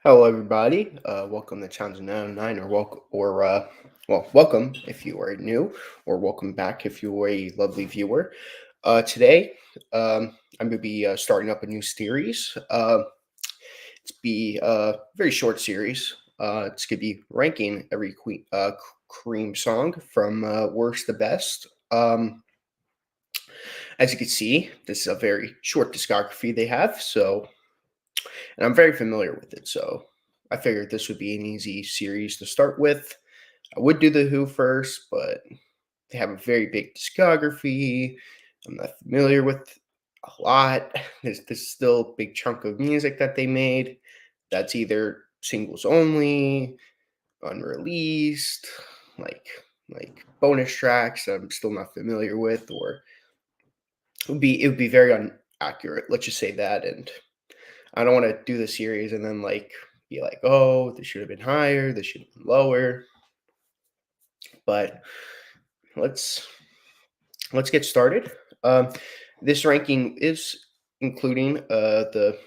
Hello, everybody. Welcome to Challenge 909, welcome if you are new, or welcome back if you are a lovely viewer. Today, I'm going to be starting up a new series. It's be a very short series. It's going to be ranking every Cream song from worst to best. As you can see, this is a very short discography they have, and I'm very familiar with it. So I figured this would be an easy series to start with. I would do the Who first, but they have a very big discography. I'm not familiar with a lot. There's still a big chunk of music that they made that's either singles only, unreleased, like like bonus tracks that I'm still not familiar with, or it would be very inaccurate. Let's just say that. And I don't want to do the series and then be like, oh, this should have been higher, this should have been lower. But let's let's get started. Um, this ranking is including the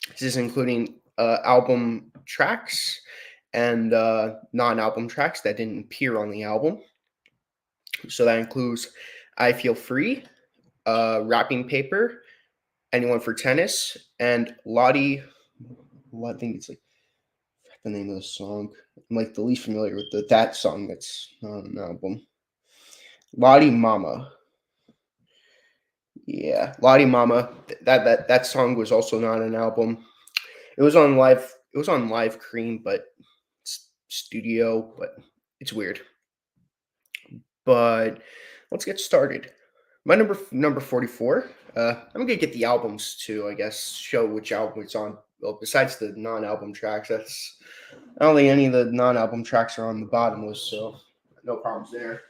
this is including album tracks and non-album tracks that didn't appear on the album. So that includes "I Feel Free," "Wrapping Paper," "Anyone for Tennis," and Lottie. Well, I think it's like the name of the song. I'm like the least familiar with that song that's not on an album. Lottie Mama. Yeah, Lottie Mama. That song was also not an album. It was on live. It was on Live Cream, but studio. But it's weird. But let's get started. My number 44. I'm gonna get the albums too. I guess show which album it's on. Well, besides the non-album tracks, I don't think any of the non-album tracks are on the bottom list, so no problems there.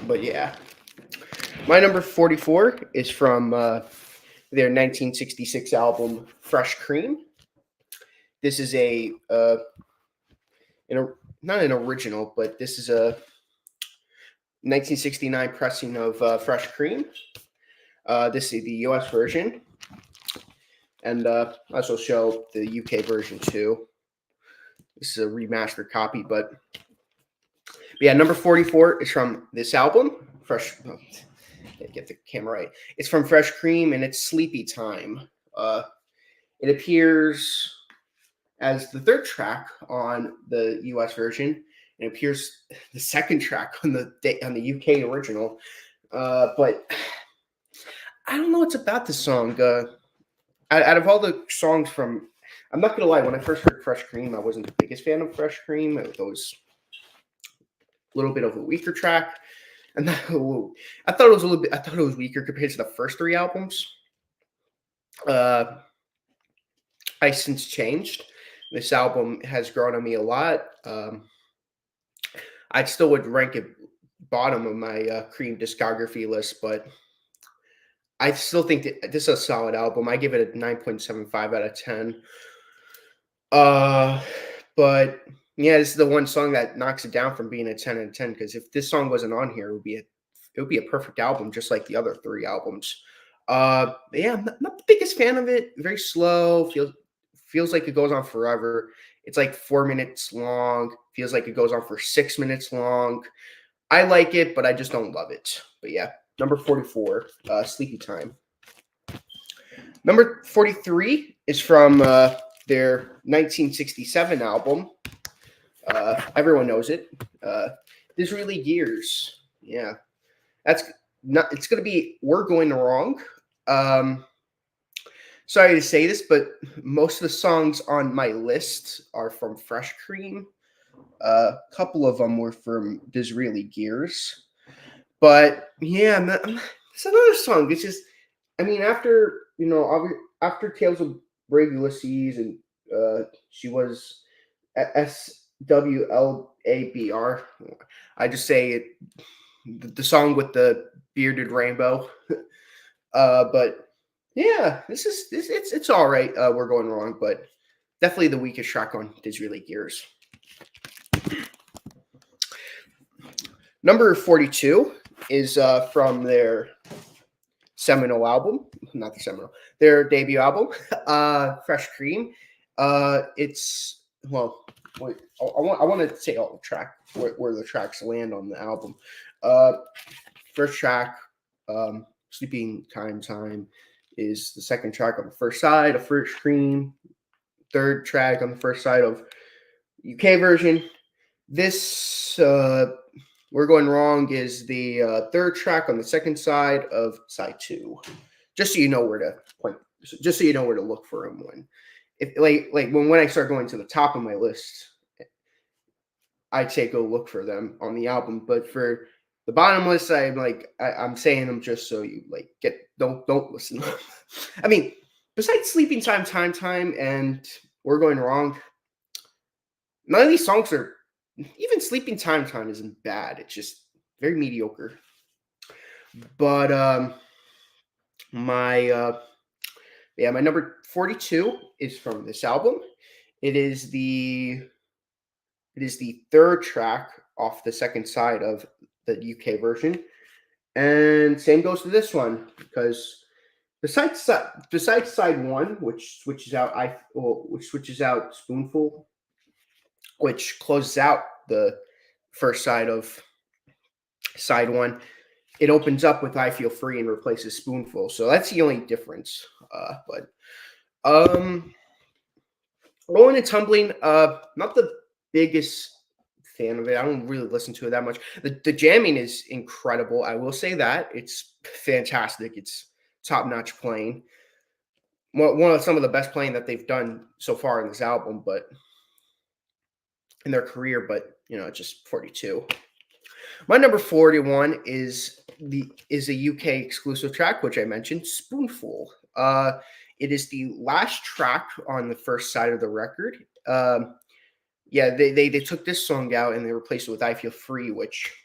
But yeah, my number 44 is from their 1966 album Fresh Cream. This is a not an original, but this is a 1969 pressing of Fresh Cream. This is the US version, and I also show the UK version too. This is a remastered copy, but yeah, number 44 is from this album, Fresh. Oh, get the camera right. It's from Fresh Cream, and it's Sleepy Time. It appears as the third track on the US version. It appears the second track on the UK original. But I don't know what's about this song. Out of all the songs from, I'm not gonna lie. When I first heard Fresh Cream, I wasn't the biggest fan of Fresh Cream. It was a little bit of a weaker track, and I thought it was a little bit. I thought it was weaker compared to the first three albums. Uh, I since changed. This album has grown on me a lot. I still would rank it bottom of my Cream discography list, but I still think that this is a solid album. I give it a 9.75 out of 10. Uh, but yeah, this is the one song that knocks it down from being a 10 out of 10. Because if this song wasn't on here, it would be a perfect album, just like the other three albums. But yeah, I'm not the biggest fan of it. Very slow. Feels like it goes on forever. It's like 4 minutes long. Feels like it goes on for 6 minutes long. I like it, but I just don't love it. But yeah, number 44, Sleepy Time. Number 43 is from their 1967 album. Everyone knows it. Disraeli Gears. Yeah, that's not. It's gonna be We're Going Wrong. Um, Sorry to say this, but most of the songs on my list are from Fresh Cream. A couple of them were from Disraeli Gears. But yeah, it's another song. It's just, I mean, after Tales of Brave Ulysses, and she was SWLABR. I just say it, the song with the bearded rainbow. But yeah, it's all right. We're going wrong, but definitely the weakest track on Disraeli Gears. Number 42 is from their seminal album, not the seminal, their debut album, Fresh Cream. It's well, wait, I want to say all the track where the tracks land on the album. First track, Sleeping Time is the second track on the first side of Fresh Cream. Third track on the first side of UK version. This We're Going Wrong is the third track on the second side of side 2. Just so you know where to point, just so you know where to look for them when I start going to the top of my list, I'd say go look for them on the album. But for the bottom list, I'm saying them just so you don't listen to them. I mean, besides Sleeping Time, and We're Going Wrong, none of these songs are, even Sleeping Time isn't bad. It's just very mediocre. But my number 42 is from this album. It is the third track off the second side of the UK version, and same goes to this one, because besides side 1, which switches out Spoonful, which closes out the first side of side 1, it opens up with I Feel Free and replaces Spoonful. So that's the only difference. But Rolling and Tumbling, not the biggest fan of it. I don't really listen to it that much. The jamming is incredible. I will say that. It's fantastic. It's top-notch playing. One of some of the best playing that they've done so far in this album, but in their career, but it's just 42. My number 41 is a UK exclusive track, which I mentioned, Spoonful. It is the last track on the first side of the record. They took this song out and they replaced it with I Feel Free, which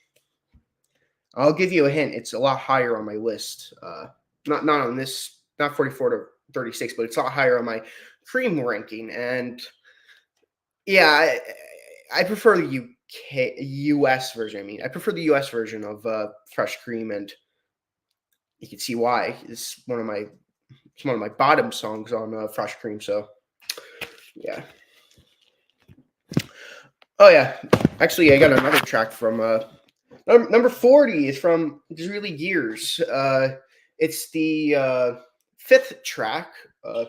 I'll give you a hint. It's a lot higher on my list. Not on this, not 44 to 36, but it's a lot higher on my Cream ranking. And yeah, I prefer the US version. I prefer the US version of Fresh Cream, and you can see why. It's one of my bottom songs on Fresh Cream. So yeah. Oh yeah, actually, I got another track from number 40 is from Disraeli Gears. It's the fifth track. 1,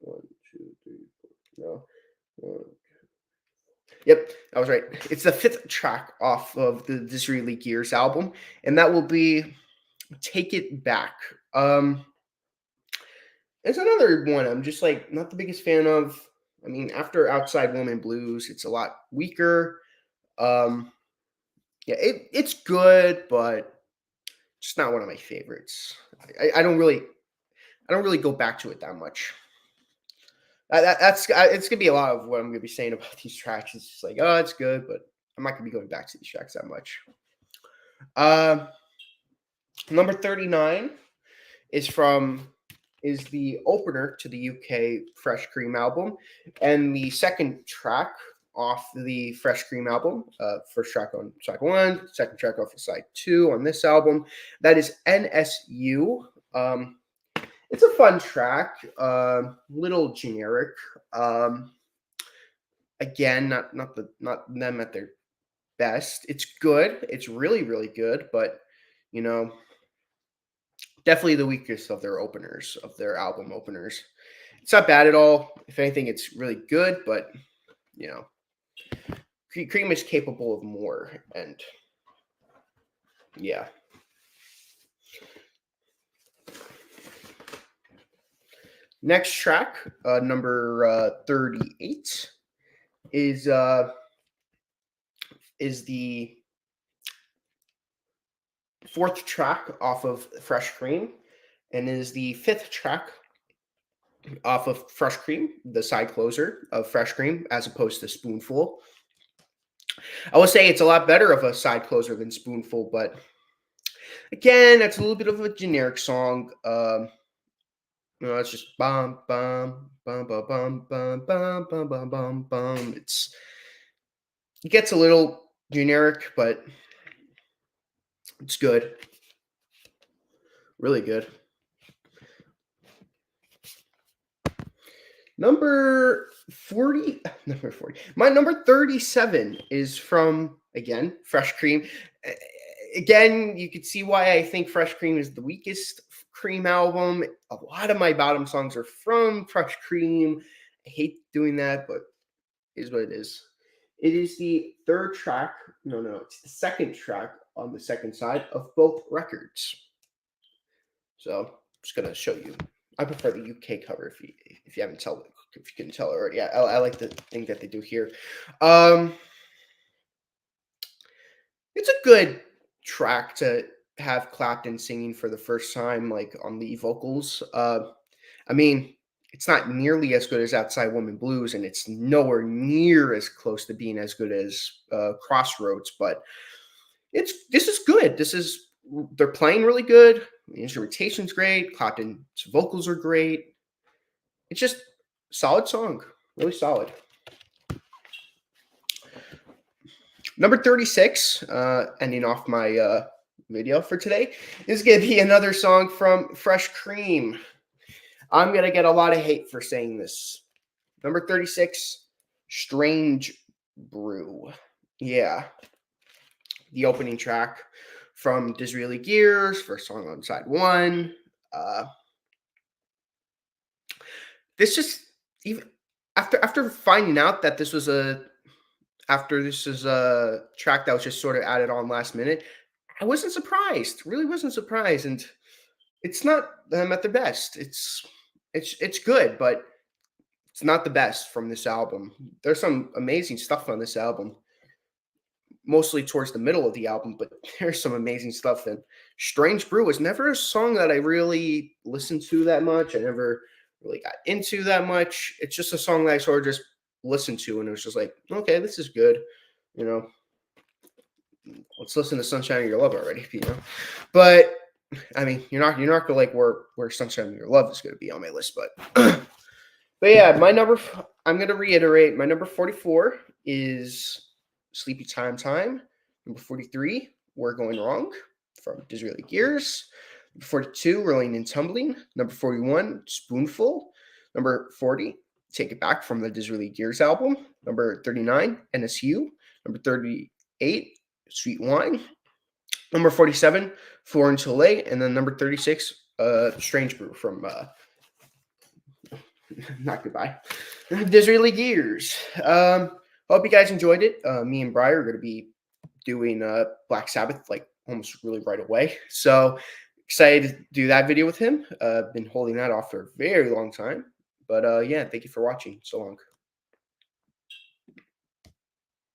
2, 3, 4, no. Yep, I was right. It's the fifth track off of the Disraeli Gears album, and that will be Take It Back. It's another one I'm just not the biggest fan of. I mean, after Outside Woman Blues, it's a lot weaker. It's good, but just not one of my favorites. I don't really go back to it that much. It's gonna be a lot of what I'm gonna be saying about these tracks. It's just oh, it's good, but I'm not gonna be going back to these tracks that much. Number 39 is the opener to the UK Fresh Cream album, and the second track off the Fresh Cream album. First track on side 1, second track off of side 2 on this album. That is NSU. It's a fun track, little generic. Again, not them at their best. It's good. It's really, really good, but definitely the weakest of their openers, of their album openers. It's not bad at all. If anything, it's really good, but Cream is capable of more, and yeah. Next track, number 38, is the fourth track off of Fresh Cream, and is the fifth track off of Fresh Cream, the side closer of Fresh Cream, as opposed to Spoonful. I will say it's a lot better of a side closer than Spoonful, but Again, that's a little bit of a generic song. It's just bum bum bum bum bum bum bum bum bum bum bum. It gets a little generic, but it's good, really good. Number 40, number 40. My number 37 is from, again, Fresh Cream. Again, you could see why I think Fresh Cream is the weakest Cream album. A lot of my bottom songs are from Fresh Cream. I hate doing that, but it is what it is. It is the third track. No, it's the second track on the second side of both records. So I'm just gonna show you. I prefer the UK cover if you haven't if you can tell already. I like the thing that they do here. It's a good track to have Clapton singing for the first time, like on the vocals. I mean, it's not nearly as good as Outside Woman Blues, and it's nowhere near as close to being as good as Crossroads, but this is good. They're playing really good. The instrumentation's great. Clapton's vocals are great. It's just solid song, really solid. Number 36, ending off my video for today, is going to be another song from Fresh Cream. I'm going to get a lot of hate for saying this. Number 36, Strange Brew. Yeah. The opening track from Disraeli Gears, first song on side one. This just, even after finding out that this is a track that was just sort of added on last minute, I wasn't surprised. Really wasn't surprised, and it's not them at their best. It's good, but it's not the best from this album. There's some amazing stuff on this album, mostly towards the middle of the album, but there's some amazing stuff. And Strange Brew was never a song that I really listened to that much. I never really got into that much. It's just a song that I sort of just listened to, and it was just like, okay, this is good. Let's listen to Sunshine of Your Love already, But I mean, you're not gonna like where Sunshine of Your Love is gonna be on my list, but but yeah, I'm gonna reiterate, my number 44 is Sleepy Time. Number 43, We're Going Wrong from Disraeli Gears. Number 42, Rolling and Tumbling. Number 41, Spoonful. Number 40, Take It Back from the Disraeli Gears album. Number 39, NSU. Number 38, Sweet Wine. Number 47, Florence Soleil. And then number 36, Strange Brew from not Goodbye, Disraeli Gears. Hope you guys enjoyed it. Me and Briar are going to be doing Black Sabbath like almost really right away. So excited to do that video with him. Been holding that off for a very long time. But yeah, thank you for watching. So long.